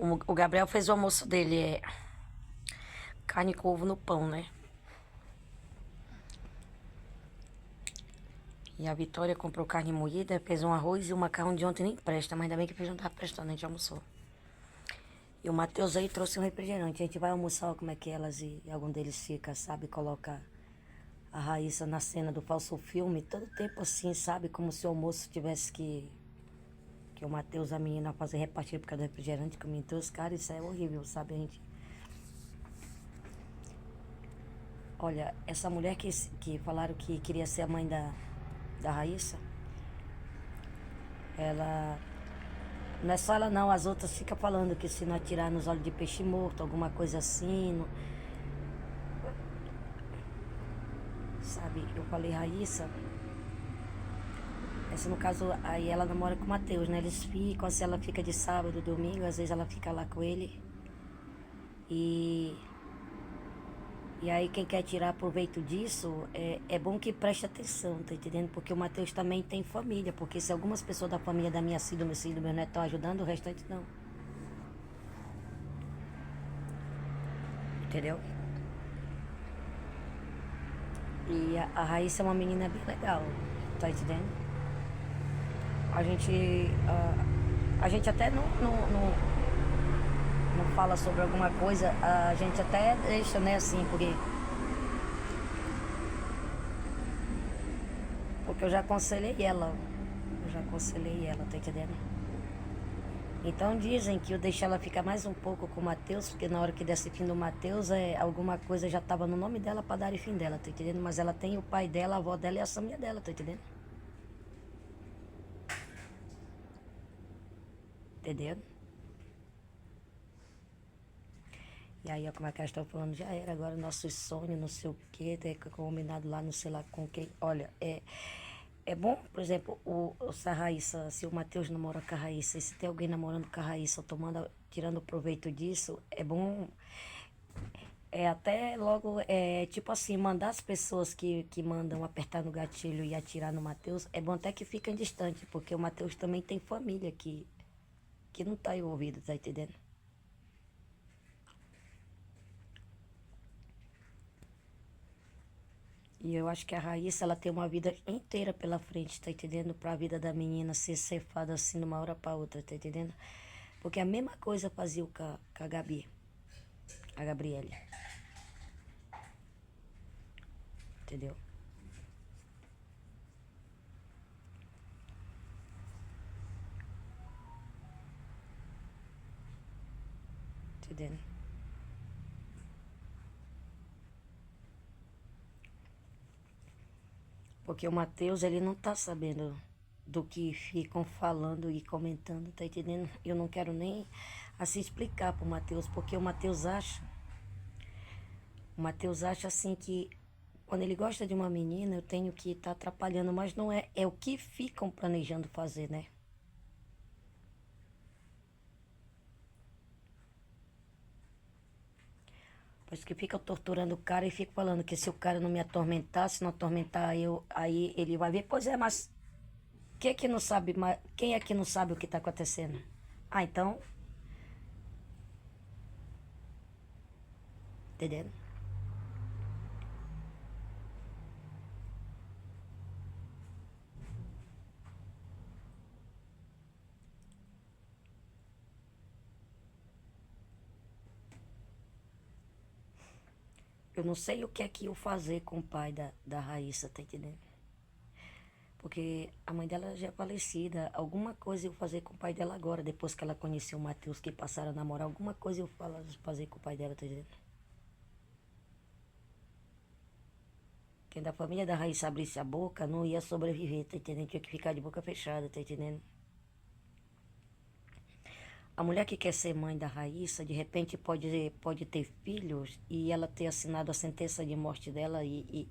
O Gabriel fez o almoço dele, carne com ovo no pão, né? E a Vitória comprou carne moída, fez um arroz e o macarrão de ontem nem presta, mas ainda bem que fez não tava prestando, a gente almoçou. E o Matheus aí trouxe um refrigerante, a gente vai almoçar, como é que elas e algum deles fica, sabe? Coloca a Raíssa na cena do falso filme, todo tempo assim, sabe? Como se o almoço tivesse que o Matheus, a menina, fazer repartir por causa do refrigerante que me trouxe. Cara, isso é horrível, sabe? A gente... Olha, essa mulher que falaram que queria ser a mãe da Raíssa, ela... Não é só ela não, as outras ficam falando que se não atirar nos olhos de peixe morto, alguma coisa assim, não... Sabe? Eu falei, Raíssa... Essa, no caso, aí ela namora com o Matheus, né? Eles ficam, assim, ela fica de sábado, domingo, às vezes ela fica lá com ele. E aí quem quer tirar proveito disso, é bom que preste atenção, tá entendendo? Porque o Matheus também tem família, porque se algumas pessoas da família da minha filha, do meu neto estão ajudando, o restante não. Entendeu? E a Raíssa é uma menina bem legal, tá entendendo? A gente até não fala sobre alguma coisa, a gente até deixa, né, assim, porque eu já aconselhei ela. Eu já aconselhei ela, tá entendendo? Então dizem que eu deixei ela ficar mais um pouco com o Matheus, porque na hora que desse fim do Matheus, alguma coisa já tava no nome dela pra dar fim dela, tá entendendo? Mas ela tem o pai dela, a avó dela e a família dela, tá entendendo? Entendeu? E aí, ó, como é que elas estão falando, já era agora nosso sonho, não sei o quê, ter combinado lá, não sei lá com quem. Olha, é bom, por exemplo, se a Raíssa, se o Matheus namora com a Raíssa, e se tem alguém namorando com a Raíssa, ou tirando proveito disso, é bom, até logo, tipo assim, mandar as pessoas que mandam apertar no gatilho e atirar no Matheus, é bom até que fiquem distante, porque o Matheus também tem família que não tá envolvida, tá entendendo? E eu acho que a Raíssa, ela tem uma vida inteira pela frente, tá entendendo? Pra vida da menina ser cefada assim de uma hora pra outra, tá entendendo? Porque a mesma coisa fazia com a Gabi, a Gabriele, entendeu? Entendendo? Porque o Matheus, ele não tá sabendo do que ficam falando e comentando, tá entendendo? Eu não quero nem assim explicar pro Matheus, porque o Matheus acha assim que quando ele gosta de uma menina, eu tenho que estar atrapalhando, mas não é, é o que ficam planejando fazer, né? Pois que fica torturando o cara e fica falando que se o cara não me atormentar, se não atormentar eu, aí ele vai ver. Pois é, mas quem é que não sabe o que tá acontecendo? Ah, então, entendendo? Eu não sei o que é que eu fazer com o pai da Raíssa, tá entendendo? Porque a mãe dela já é falecida. Alguma coisa eu fazer com o pai dela agora, depois que ela conheceu o Matheus, que passaram a namorar. Alguma coisa eu fazer com o pai dela, tá entendendo? Quem da família da Raíssa abrisse a boca não ia sobreviver, tá entendendo? Tinha que ficar de boca fechada, tá entendendo? A mulher que quer ser mãe da Raíssa, de repente pode ter filhos e ela ter assinado a sentença de morte dela e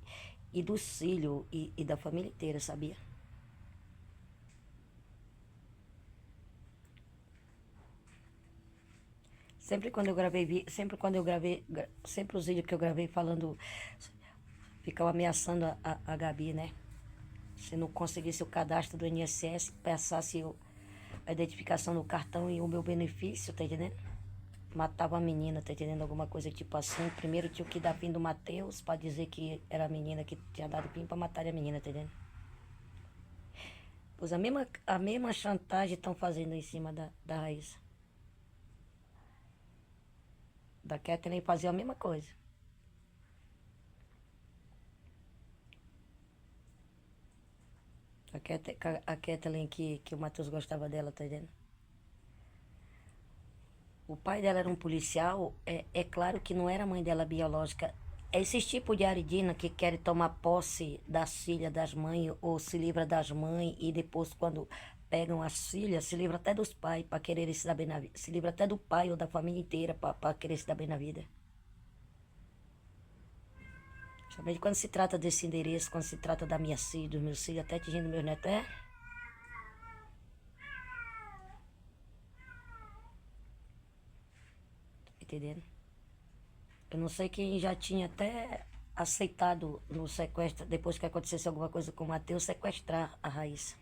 dos filhos e da família inteira, sabia? Sempre os vídeos que eu gravei falando, ficava ameaçando a Gabi, né? Se não conseguisse o cadastro do INSS, passasse a identificação no cartão e o meu benefício, tá entendendo? matava a menina, tá entendendo? Alguma coisa tipo assim. Primeiro tinha que dar fim do Matheus pra dizer que era a menina que tinha dado fim pra matar a menina, tá entendendo? Pois a mesma chantagem estão fazendo em cima da Raíssa. Da Kathleen fazia a mesma coisa. A Kathleen que o Matheus gostava dela, tá entendendo? O pai dela era um policial, é claro que não era a mãe dela biológica. É esses tipos de aridina que querem tomar posse das filhas das mães ou se livra das mães e depois quando pegam as filhas, se livra até dos pais para querer se dar bem na vida. Se livra até do pai ou da família inteira para querer se dar bem na vida. Principalmente quando se trata desse endereço, quando se trata da minha filha, dos meus filhos, até atingindo meus netos, entendendo? Eu não sei quem já tinha até aceitado no sequestro, depois que acontecesse alguma coisa com o Matheus, sequestrar a Raíssa.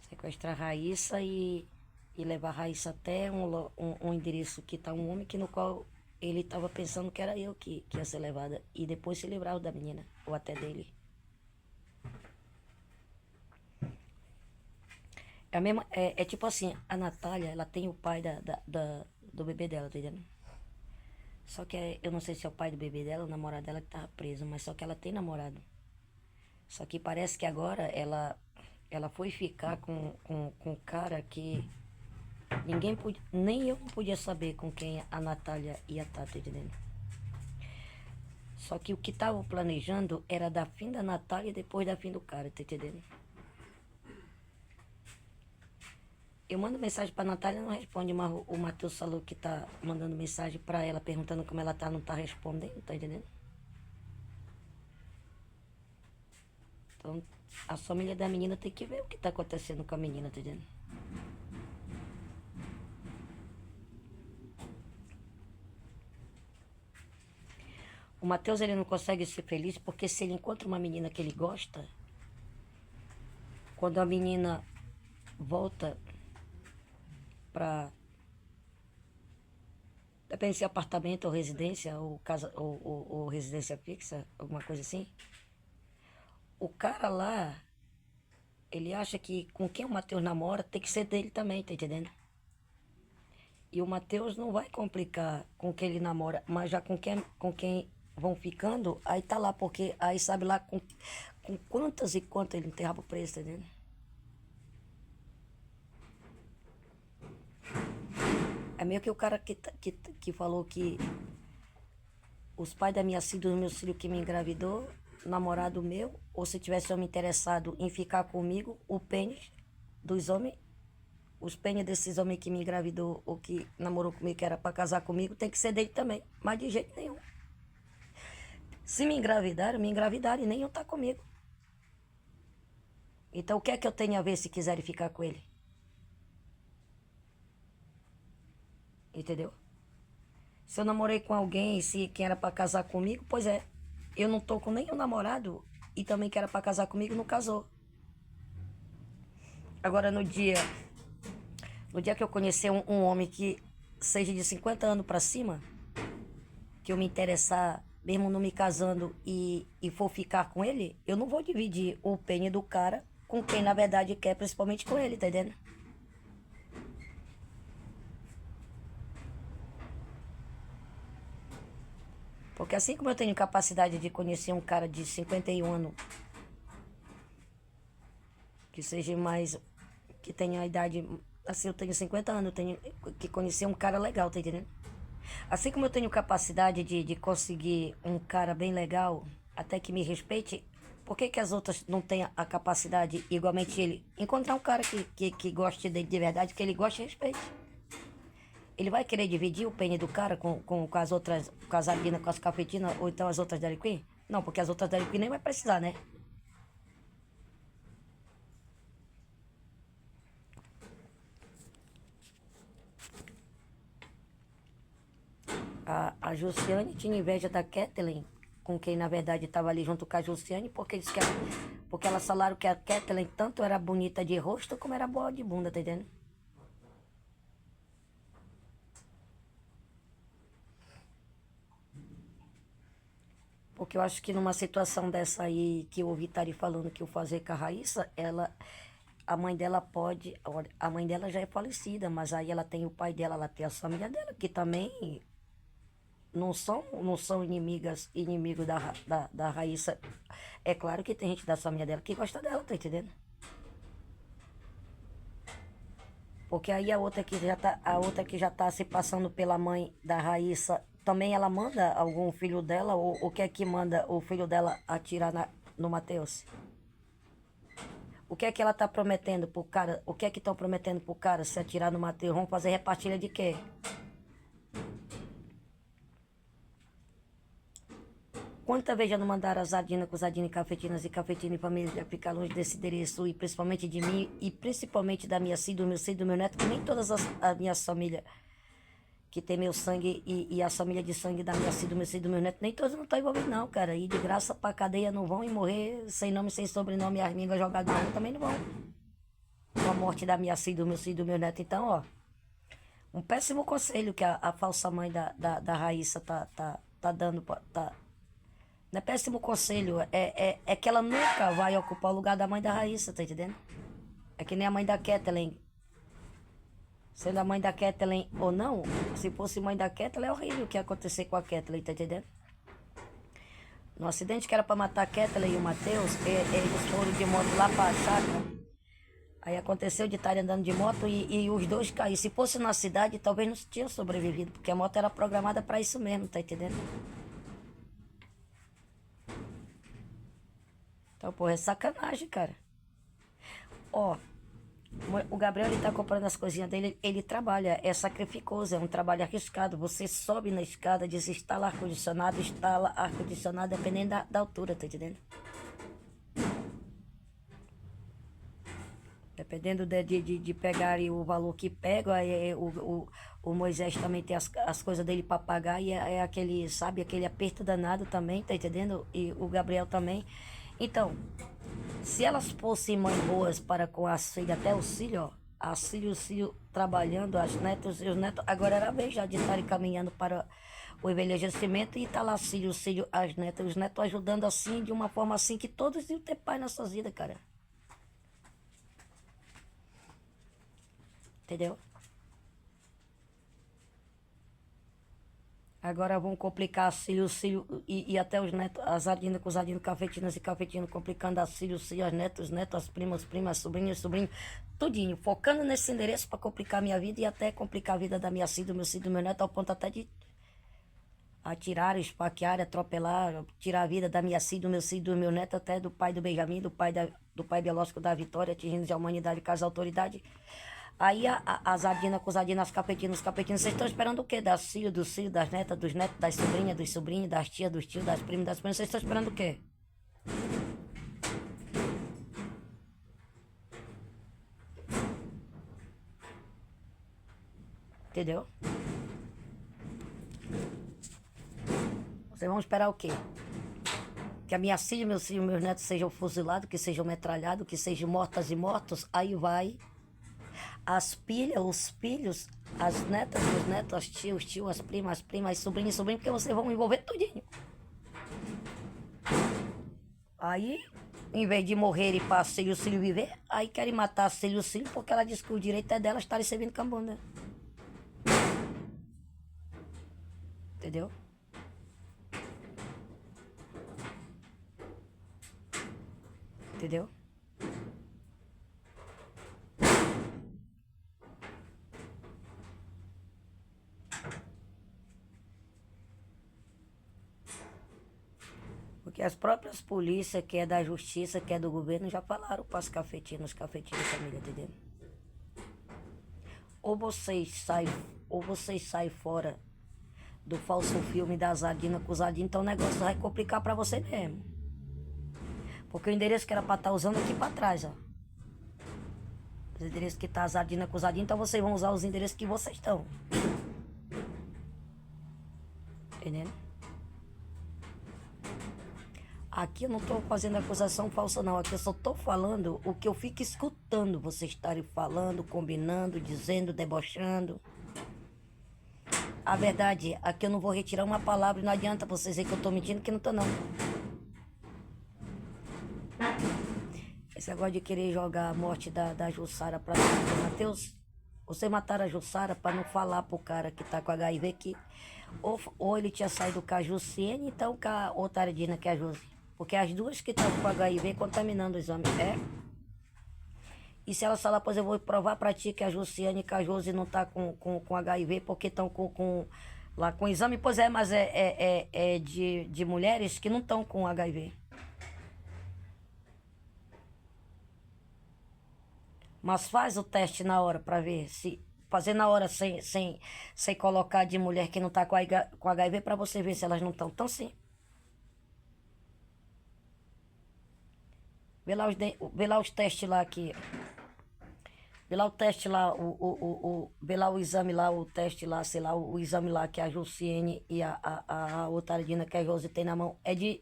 Sequestrar a Raíssa e levar a Raíssa até um endereço que está um homem que no qual ele estava pensando que era eu que ia ser levada. E depois se livrava da menina, ou até dele. É, a mesma, é tipo assim, a Natália, ela tem o pai do bebê dela, tá entendendo? Só que eu não sei se é o pai do bebê dela ou o namorado dela que tava preso, mas só que ela tem namorado. Só que parece que agora ela foi ficar com um cara que ninguém podia, nem eu podia saber com quem a Natália ia estar, tá entendendo? Só que o que tava planejando era dar fim da Natália e depois dar fim do cara, tá entendendo? Eu mando mensagem pra Natália e não responde, mas o Matheus falou que tá mandando mensagem pra ela perguntando como ela tá, não tá respondendo, tá entendendo? Então, a família da menina tem que ver o que tá acontecendo com a menina, tá entendendo? O Matheus, ele não consegue ser feliz porque se ele encontra uma menina que ele gosta, quando a menina volta pra, depende se é apartamento ou residência, ou casa, ou residência fixa, alguma coisa assim, o cara lá, ele acha que com quem o Matheus namora tem que ser dele também, tá entendendo? E o Matheus não vai complicar com quem ele namora, mas já com quem vão ficando, aí tá lá, porque aí sabe lá com quantas e quantas ele não tem rabo preso, tá entendendo? É meio que o cara que falou que os pais da minha filha, dos meus filhos que me engravidou, namorado meu, ou se tivesse homem interessado em ficar comigo, o pênis dos homens, os pênis desses homens que me engravidou ou que namorou comigo, que era pra casar comigo, tem que ser dele também, mas de jeito nenhum. Se me engravidaram e nem eu tá comigo. Então o que é que eu tenho a ver se quiserem ficar com ele? Entendeu? Se eu namorei com alguém, se quem era pra casar comigo, pois é, eu não tô com nenhum namorado e também que era pra casar comigo não casou. Agora no dia que eu conhecer um homem que seja de 50 anos pra cima, que eu me interessar, mesmo não me casando e for ficar com ele, eu não vou dividir o pênis do cara com quem na verdade quer, principalmente com ele, tá entendendo? Porque assim como eu tenho capacidade de conhecer um cara de 51 anos, que seja mais, que tenha a idade, assim, eu tenho 50 anos, eu tenho que conhecer um cara legal, tá entendendo? Assim como eu tenho capacidade de conseguir um cara bem legal, até que me respeite, por que que as outras não têm a capacidade, igualmente ele, encontrar um cara que goste dele de verdade, que ele goste e respeite? Ele vai querer dividir o pênis do cara com as outras, com as arinas, com as cafetinas, ou então as outras Dairy Queen? Não, porque as outras Dairy Queen nem vai precisar, né? A Jussiane tinha inveja da Kathleen, com quem na verdade estava ali junto com a Jussiane, porque disse que porque elas falaram que a Kathleen tanto era bonita de rosto como era boa de bunda, tá entendendo? Porque eu acho que numa situação dessa aí, que eu ouvi Tari falando que eu fazer com a Raíssa, a mãe dela pode, olha, a mãe dela já é falecida, mas aí ela tem o pai dela, ela tem a família dela, que também não são inimigos da Raíssa. É claro que tem gente da família dela que gosta dela, tá entendendo? Porque aí a outra que já tá se passando pela mãe da Raíssa, também ela manda algum filho dela, ou o que é que manda o filho dela atirar no Matheus? O que é que ela tá prometendo pro cara? O que é que estão prometendo pro cara se atirar no Matheus? Vão fazer repartilha de quê? Quanta vez já não mandaram as Zadina, Cozadina e Cafetinas e Cafetina e família ficar longe desse endereço, e principalmente de mim, e principalmente da minha filho, do meu neto, que nem todas as minhas famílias que tem meu sangue e a família de sangue da minha filho, do meu neto, nem todos não estão envolvidos não, cara. E de graça pra cadeia não vão, e morrer sem nome, sem sobrenome, as mingas jogadas na rua também não vão. Com a morte da minha filho, do meu neto. Então, ó, um péssimo conselho que a falsa mãe da Raíssa tá dando, não é péssimo conselho, é que ela nunca vai ocupar o lugar da mãe da Raíssa, tá entendendo? É que nem a mãe da Kathleen. Sendo a mãe da Kathleen ou não, se fosse mãe da Kathleen, é horrível o que ia acontecer com a Kathleen, tá entendendo? No acidente que era pra matar a Kathleen e o Matheus, eles foram de moto lá pra chácara. Aí aconteceu de estarem andando de moto e os dois caíram. Se fosse na cidade, talvez não tinham sobrevivido, porque a moto era programada pra isso mesmo, tá entendendo? Então, pô, é sacanagem, cara. Ó, o Gabriel, ele tá comprando as coisinhas dele, ele trabalha, é sacrificoso, é um trabalho arriscado. Você sobe na escada, desinstala ar-condicionado, instala ar-condicionado, dependendo da altura, tá entendendo? Dependendo de pegarem o valor que pega, o Moisés também tem as coisas dele pra pagar, e é aquele, sabe, aquele aperto danado também, tá entendendo? E o Gabriel também. Então, se elas fossem mães boas para com as filhas, até os filhos, ó, as filhos, os filhos trabalhando, as netas e os netos, agora era a vez já de estarem caminhando para o envelhecimento, e tá lá os filhos, as netas, os netos ajudando assim, de uma forma assim, que todos iam ter paz nas suas vidas, cara. Entendeu? Agora vão complicar os filhos e até os netos, as adinas com os adinos, cafetinas e cafetinos, complicando as filhos, os filhos, as netos, os netos, as primas, primas, sobrinhos, sobrinhos, tudinho, focando nesse endereço para complicar a minha vida e até complicar a vida da minha filha, do meu neto, ao ponto até de atirar, esfaquear, atropelar, tirar a vida da minha filha, do meu neto, até do pai do Benjamin, do pai biológico da Vitória, atingindo a humanidade com as autoridades. Aí as Adinas com os cafetinos, vocês estão esperando o quê? Das filhas, dos filhos, das netas, dos netos, das sobrinhas, dos sobrinhos, das tias, dos tios, das primas, das primas, vocês estão esperando o quê? Entendeu? Vocês vão esperar o quê? Que a minha filha, meus filhos, meus netos sejam fuzilados, que sejam metralhados, que sejam mortas e mortos, aí vai as pilhas, os filhos, as netas, os netos, as tias, os tios, as primas, as sobrinhas, sobrinhos, porque vocês vão envolver tudinho. Aí, em vez de morrerem para os filhos viver, aí querem matar os filhos porque ela diz que o direito é dela estarem servindo cambunda. Entendeu? Entendeu? Porque as próprias polícias, que é da justiça, que é do governo, já falaram para os cafetinos família, entendeu? Ou vocês saem fora do falso filme da Zadina com o Zadina, então o negócio vai complicar para você mesmo. Porque o endereço que era para estar usando aqui para trás, ó. Os endereços que tá a Zadina com o Zadina, então vocês vão usar os endereços que vocês estão. Entendendo? Aqui eu não estou fazendo acusação falsa, não. Aqui eu só estou falando o que eu fico escutando vocês estarem falando, combinando, dizendo, debochando. a verdade, aqui eu não vou retirar uma palavra e não adianta vocês dizer que eu tô mentindo, que não tô não. Esse negócio de querer jogar a morte da Jussara pra cima do Matheus, você mataram a Jussara pra não falar pro cara que tá com HIV que ou ele tinha saído com a Jussiene, então com a outra Aredina, que é a Josi. Porque as duas que estavam com HIV contaminando o exame. E se ela falar, pois eu vou provar pra ti que a Jussiane e a Josi não tá com HIV porque estão lá com exame. Pois é, mas é de mulheres que não estão com HIV. Mas faz o teste na hora pra ver se... Fazer na hora sem colocar de mulher que não tá com HIV pra você ver se elas não estão. Então sim. Vê lá os testes lá aqui. Vê lá o teste lá, vê lá o exame lá, o teste lá, sei lá, o exame lá que a Jussiene e a outra Aredina que a Josi tem na mão. É de...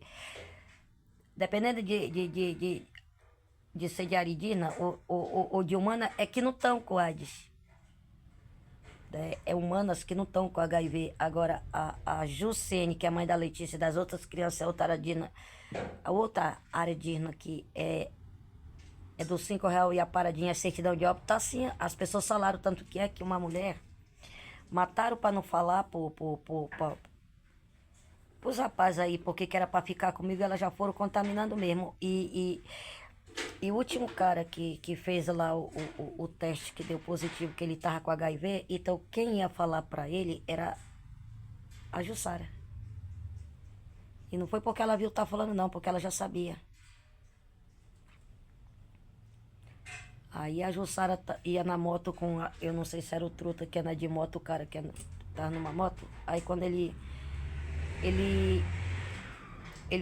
Dependendo de ser de aridina ou de humana, é que não estão com AIDS. É humanas que não estão com HIV. Agora, a Jussiene, que é a mãe da Letícia e das outras crianças, a outra aridina, a outra aridina que é dos R$5 e a paradinha é certidão de óbito, tá assim, as pessoas falaram, tanto que é que uma mulher mataram pra não falar pros rapazes aí, porque que era pra ficar comigo, elas já foram contaminando mesmo. E o último cara que fez lá o teste que deu positivo, que ele tava com HIV, então quem ia falar pra ele era a Jussara. E não foi porque ela viu tá falando não, porque ela já sabia. Aí a Jussara ia na moto com, eu não sei se era o truta que anda de moto, o cara que tava numa moto. Aí quando ele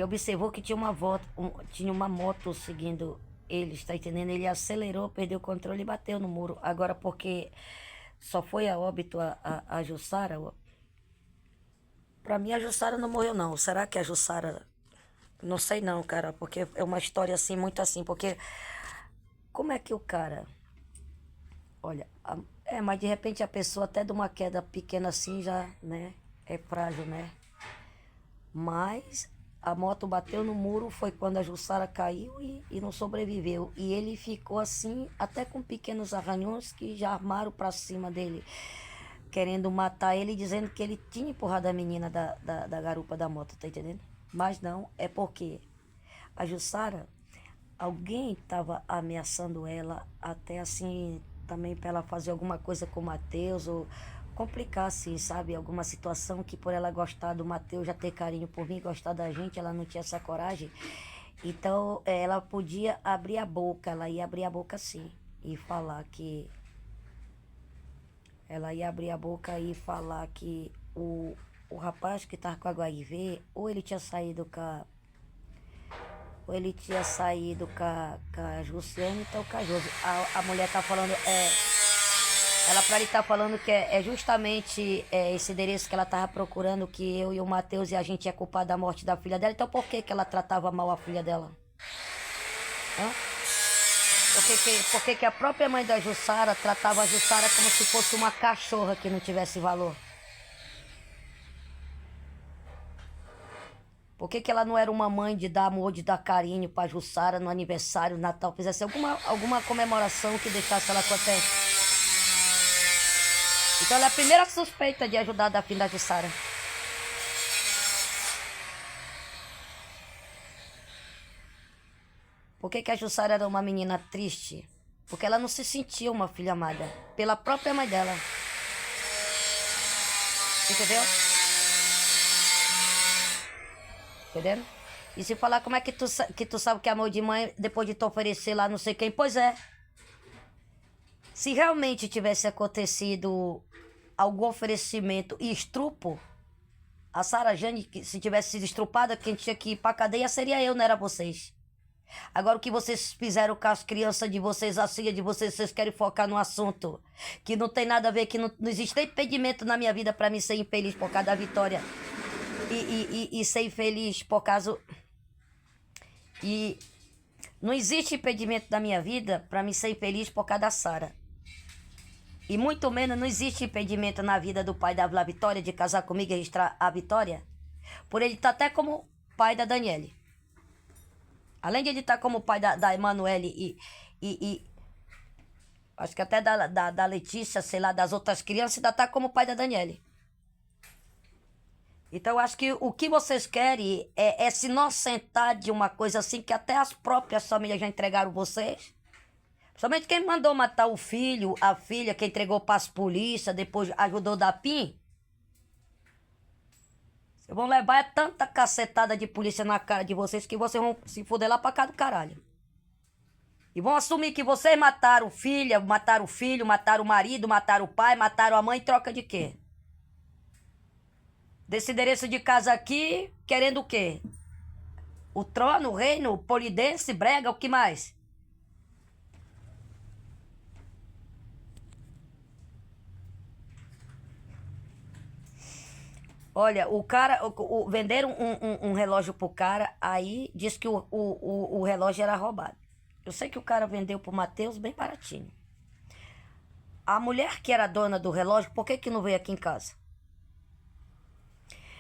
observou que tinha uma moto seguindo ele, tá entendendo? Ele acelerou, perdeu o controle e bateu no muro. Agora porque só foi a óbito a Jussara, pra mim a Jussara não morreu não. Será que a Jussara... Não sei não, cara, porque é uma história assim, muito assim, porque... Como é que o cara... Olha, mas de repente a pessoa até de uma queda pequena assim já, né, é frágil, né? Mas a moto bateu no muro, foi quando a Jussara caiu e não sobreviveu. E ele ficou assim, até com pequenos arranhões que já armaram pra cima dele, querendo matar ele, dizendo que ele tinha empurrado a menina da garupa da moto, tá entendendo? Mas não, é porque a Jussara... Alguém estava ameaçando ela, até assim, também para ela fazer alguma coisa com o Matheus, ou complicar, assim, sabe? Alguma situação que por ela gostar do Matheus, já ter carinho por mim, gostar da gente, ela não tinha essa coragem. Então, ela podia abrir a boca, ela ia abrir a boca sim, e falar que... Ela ia abrir a boca e falar que o rapaz que estava com HIV, ou ele tinha saído com a... Ou ele tinha saído com a Jussiane, então com a Josi. A mulher tá falando, ela pra ele tá falando que é justamente esse endereço que ela tava procurando, que eu e o Matheus e a gente é culpado da morte da filha dela. Então por que ela tratava mal a filha dela? Hã? Por que a própria mãe da Jussara tratava a Jussara como se fosse uma cachorra que não tivesse valor? Por que ela não era uma mãe de dar amor, de dar carinho pra Jussara no aniversário, Natal, fizesse alguma comemoração que deixasse ela contente? Então ela é a primeira suspeita de ajudar da filha da Jussara. Por que a Jussara era uma menina triste? Porque ela não se sentia uma filha amada pela própria mãe dela. Entendeu? Entendendo? E se falar como é que tu sabe que é amor de mãe depois de te oferecer lá não sei quem? Pois é. Se realmente tivesse acontecido algum oferecimento e estrupo, a Sara Jane, se tivesse sido estrupada, quem tinha que ir pra cadeia seria eu, não era vocês. Agora o que vocês fizeram com as crianças de vocês, a filha de vocês querem focar no assunto que não tem nada a ver, que não existe impedimento na minha vida pra mim ser infeliz por causa da Vitória. E ser infeliz por causa... E não existe impedimento na minha vida pra mim ser infeliz por causa da Sara. E muito menos não existe impedimento na vida do pai da Vitória de casar comigo e registrar a Vitória. Por ele estar até como pai da Daniele. Além de ele estar como pai da Emanuele e acho que até da Letícia, sei lá, das outras crianças, ainda tá como pai da Daniele. Então eu acho que o que vocês querem é se inocentar de uma coisa assim que até as próprias famílias já entregaram vocês. Somente quem mandou matar o filho, a filha, que entregou para as polícias, depois ajudou da PIM. Vocês vão levar tanta cacetada de polícia na cara de vocês que vocês vão se foder lá pra cá do caralho. E vão assumir que vocês mataram filha, mataram o filho, mataram o marido, mataram o pai, mataram a mãe em troca de quê? Desse endereço de casa aqui, querendo o quê? O trono, o reino, polidense, brega, o que mais? Olha, o cara, venderam um relógio pro cara, aí disse que o relógio era roubado. Eu sei que o cara vendeu pro Matheus bem baratinho. A mulher que era dona do relógio, por que não veio aqui em casa?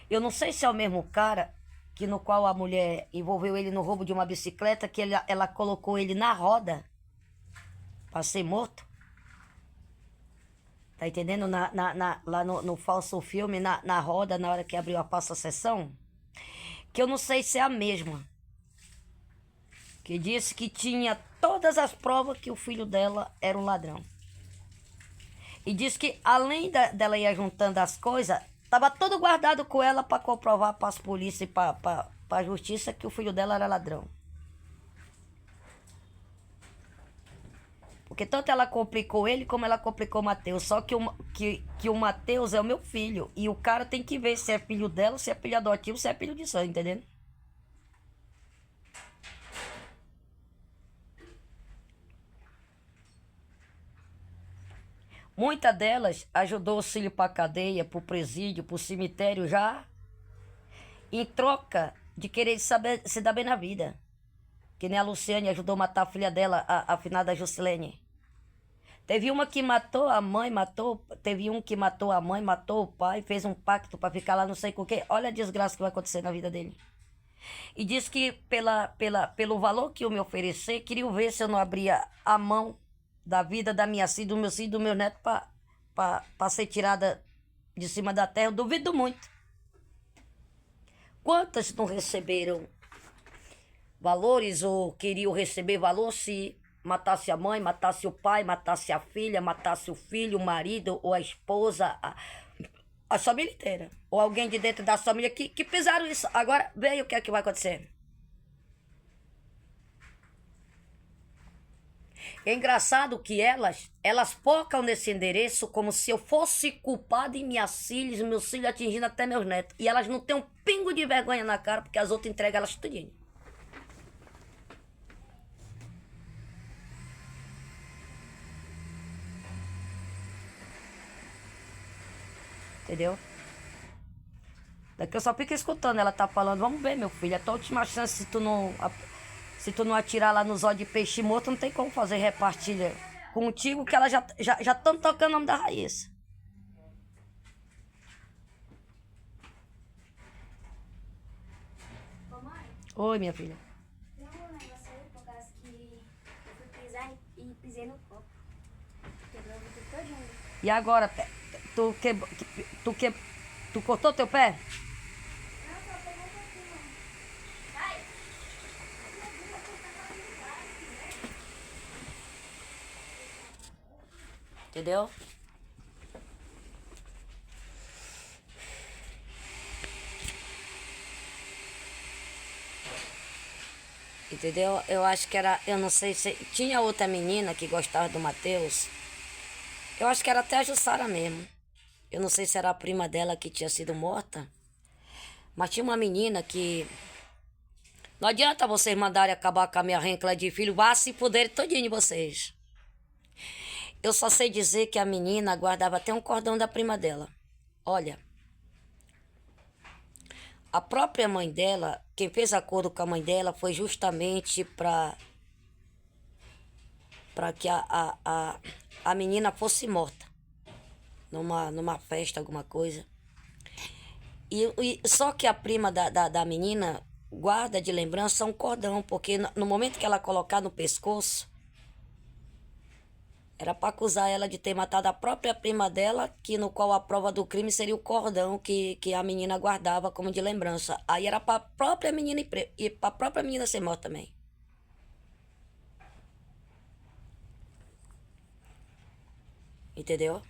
Eu não sei se é o mesmo cara que no qual a mulher envolveu ele no roubo de uma bicicleta, que ela colocou ele na roda pra ser morto. Tá entendendo? Lá no falso filme, na roda, na hora que abriu a passa sessão. Que eu não sei se é a mesma. Que disse que tinha todas as provas que o filho dela era um ladrão. E disse que além dela ir juntando as coisas, tava tudo guardado com ela para comprovar para as polícias e para a justiça que o filho dela era ladrão. Porque tanto ela complicou ele como ela complicou o Matheus. Só que o Matheus é o meu filho. E o cara tem que ver se é filho dela, se é filho adotivo, se é filho de sangue, entendendo? Muitas delas ajudou o filho para cadeia, para o presídio, para o cemitério já, em troca de querer saber se dar bem na vida. Que nem a Luciane ajudou a matar a filha dela, a finada Juscelene. Teve uma que matou a mãe, teve um que matou a mãe, matou o pai, fez um pacto para ficar lá não sei com o quê. Olha a desgraça que vai acontecer na vida dele. E disse que pelo valor que eu me oferecer, queria ver se eu não abria a mão da vida da minha filha, do meu filho, do meu neto, para ser tirada de cima da terra. Eu duvido muito. Quantas não receberam valores ou queriam receber valor se matasse a mãe, matasse o pai, matasse a filha, matasse o filho, o marido ou a esposa, a família inteira. Ou alguém de dentro da família que fizeram isso. Agora, veja o que é que vai acontecer. É engraçado que elas focam nesse endereço como se eu fosse culpada em minhas filhas, meus filhos atingindo até meus netos. E elas não têm um pingo de vergonha na cara porque as outras entregam elas tudinho. Entendeu? Daqui eu só fico escutando ela tá falando, vamos ver, meu filho, é a tua última chance, se tu não atirar lá nos olhos de peixe morto, não tem como fazer repartilha contigo, que elas já estão tocando o nome da Raíssa. Oi, minha filha. Tem um negócio aí, por causa que eu fui pisar e pisei no copo. Quebrou o vidro todinho. E agora, tu cortou teu pé? Não, só pegou um pouquinho. Ai! Entendeu? Entendeu? Eu acho que era, eu não sei se tinha outra menina que gostava do Matheus. Eu acho que era até a Jussara mesmo. Eu não sei se era a prima dela que tinha sido morta. Mas tinha uma menina que... Não adianta vocês mandarem acabar com a minha rencla de filho. Vá se puderem todinho de vocês. Eu só sei dizer que a menina guardava até um cordão da prima dela. Olha, a própria mãe dela, quem fez acordo com a mãe dela foi justamente para que a menina fosse morta. numa festa, alguma coisa. Só que a prima da menina guarda de lembrança um cordão, porque no momento que ela colocar no pescoço, era para acusar ela de ter matado a própria prima dela, que no qual a prova do crime seria o cordão que a menina guardava como de lembrança. Aí era para a própria menina e para a própria menina ser morta também. Entendeu?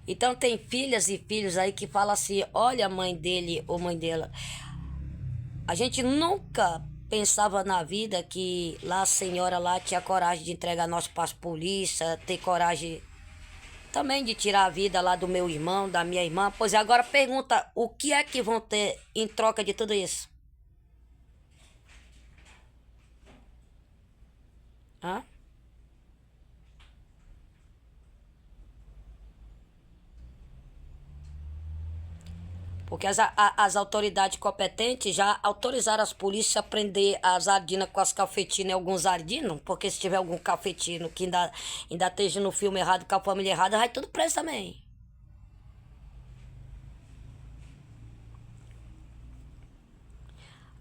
Então tem filhas e filhos aí que falam assim, olha a mãe dele ou mãe dela. A gente nunca pensava na vida que lá a senhora lá tinha coragem de entregar nós para as polícia, ter coragem também de tirar a vida lá do meu irmão, da minha irmã. Pois é, agora pergunta, o que é que vão ter em troca de tudo isso? Hã? Porque as autoridades competentes já autorizaram as polícias a prender as ardinas com as cafetinas e alguns ardinos, porque se tiver algum cafetino que ainda esteja no filme errado, com a família errada, vai tudo preso também.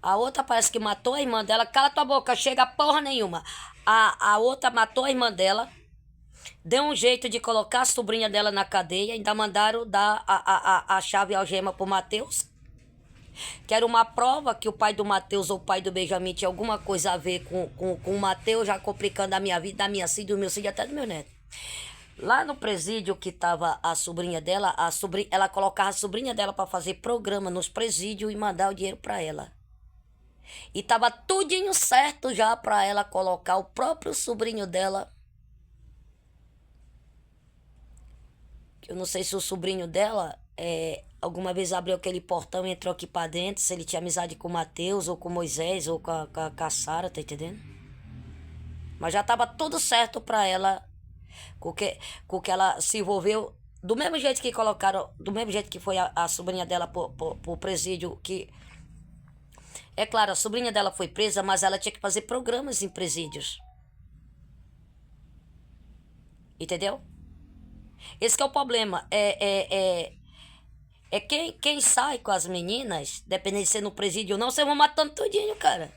A outra parece que matou a irmã dela. Cala tua boca, chega porra nenhuma. A outra matou a irmã dela. Deu um jeito de colocar a sobrinha dela na cadeia. Ainda mandaram dar a chave e algema pro Matheus. Que era uma prova que o pai do Matheus ou o pai do Benjamin tinha alguma coisa a ver com o Matheus, já complicando a minha vida, da minha filha, do meu filho, até do meu neto. Lá no presídio que tava a sobrinha dela, ela colocava a sobrinha dela para fazer programa nos presídios e mandar o dinheiro para ela. E tava tudinho certo já para ela colocar o próprio sobrinho dela. Eu não sei se o sobrinho dela alguma vez abriu aquele portão e entrou aqui para dentro, se ele tinha amizade com o Matheus, ou com Moisés, ou com a Sara, tá entendendo? Mas já tava tudo certo para ela, com que ela se envolveu, do mesmo jeito que colocaram, do mesmo jeito que foi a sobrinha dela pro presídio, que... É claro, a sobrinha dela foi presa, mas ela tinha que fazer programas em presídios. Entendeu? Esse que é o problema. Quem sai com as meninas, dependendo de ser no presídio ou não, vocês vão matando tudinho, cara.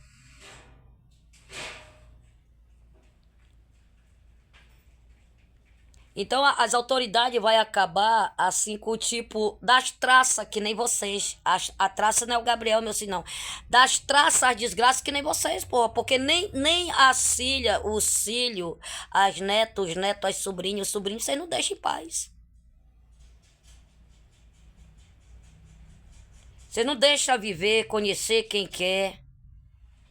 Então as autoridades vão acabar assim com o tipo das traças, que nem vocês. A traça não é o Gabriel, meu filho, não. Das traças, as desgraças, que nem vocês, porra. Porque nem as filhas, os filhos, as netos, os netos, as sobrinhos, os sobrinhos, vocês não deixam em paz. Vocês não deixam viver, conhecer quem quer.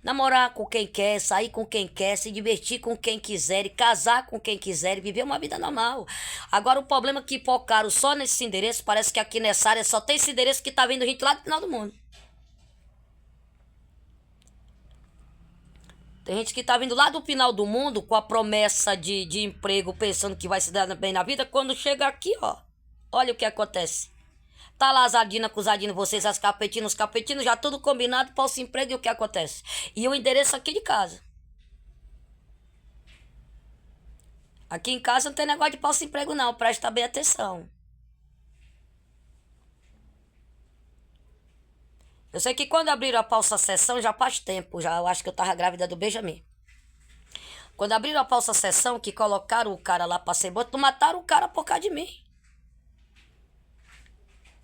Namorar com quem quer, sair com quem quer, se divertir com quem quiser, casar com quem quiser, viver uma vida normal. Agora o problema é que focaram só nesse endereço, parece que aqui nessa área só tem esse endereço que tá vindo gente lá do final do mundo. Tem gente que tá vindo lá do final do mundo com a promessa de emprego, pensando que vai se dar bem na vida, quando chega aqui, ó, olha o que acontece. Tá lá as ardinas com os ardinos, vocês, as capetinas, os capetinos, já tudo combinado para o emprego, e o que acontece? E o endereço aqui de casa. Aqui em casa não tem negócio de falso emprego não, presta bem atenção. Eu sei que quando abriram a falsa sessão, já faz tempo, já eu acho que eu tava grávida do Benjamin. Quando abriram a falsa sessão, que colocaram o cara lá pra ser morto, mataram o cara por causa de mim.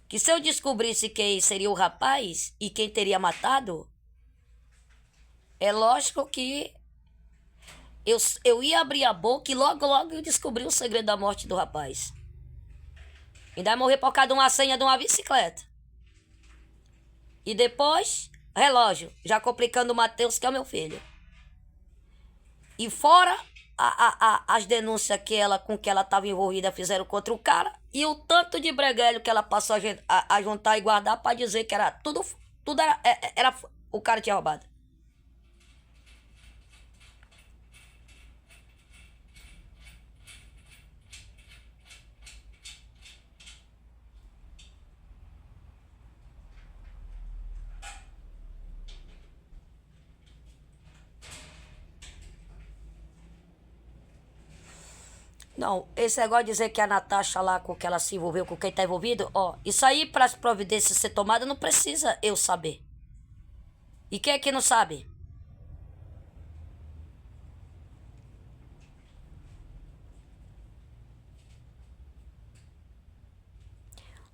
Que se eu descobrisse quem seria o rapaz e quem teria matado, é lógico que eu ia abrir a boca e logo eu descobri o segredo da morte do rapaz. Ainda ia morrer por causa de uma senha de uma bicicleta. E depois, relógio, já complicando o Matheus, que é o meu filho. E fora as denúncias com que ela estava envolvida fizeram contra o cara, e o tanto de breguelho que ela passou a juntar e guardar para dizer que era tudo era o cara tinha roubado. Não, esse negócio de dizer que a Natasha lá, com que ela se envolveu, com quem tá envolvido, ó, isso aí para as providências ser tomadas não precisa eu saber. E quem é que não sabe?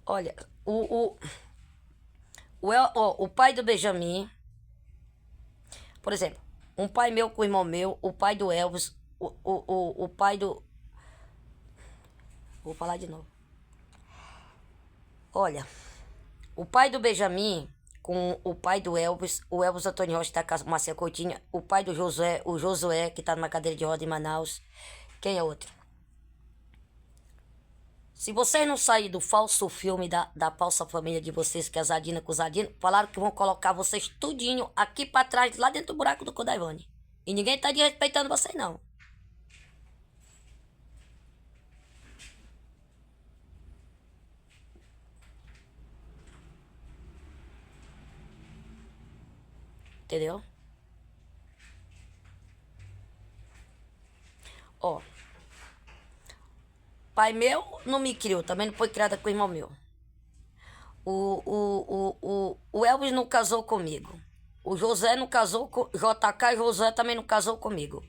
Olha, o pai do Benjamin, por exemplo, um pai meu com o irmão meu, o pai do Elvis, o pai do... Vou falar de novo. Olha, o pai do Benjamin com o pai do Elvis, o Elvis Antônio Rocha tá com a Marcia Coutinho, o pai do Josué, o Josué, que tá numa cadeira de roda em Manaus. Quem é outro? Se vocês não saírem do falso filme da falsa família de vocês, que é a Zadina com o Zadino, falaram que vão colocar vocês tudinho aqui pra trás, lá dentro do buraco do Kodaivane. E ninguém tá desrespeitando vocês, não. Entendeu? Ó. Pai meu não me criou, também não foi criada com o irmão meu. O Elvis não casou comigo. O José não casou com... JK e José também não casou comigo.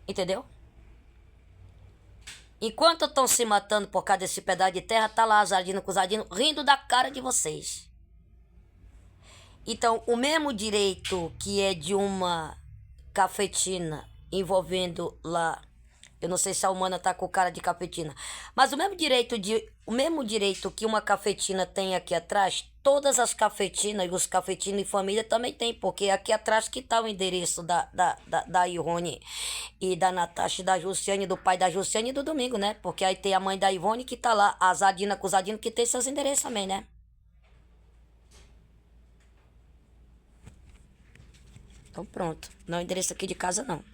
Entendeu? Enquanto estão se matando por causa desse pedaço de terra, tá lá a Zadina com o Zadino rindo da cara de vocês. Então, o mesmo direito que é de uma cafetina envolvendo lá, eu não sei se a humana tá com cara de cafetina, mas o mesmo direito que uma cafetina tem aqui atrás, todas as cafetinas e os cafetinos e família também tem, porque aqui atrás que tá o endereço da Ivone e da Natasha, da Jussiane, do pai da Jussiane e do Domingo, né? Porque aí tem a mãe da Ivone que tá lá, a Zadina com o Zadino, que tem seus endereços também, né? Então pronto, não é o endereço aqui de casa não.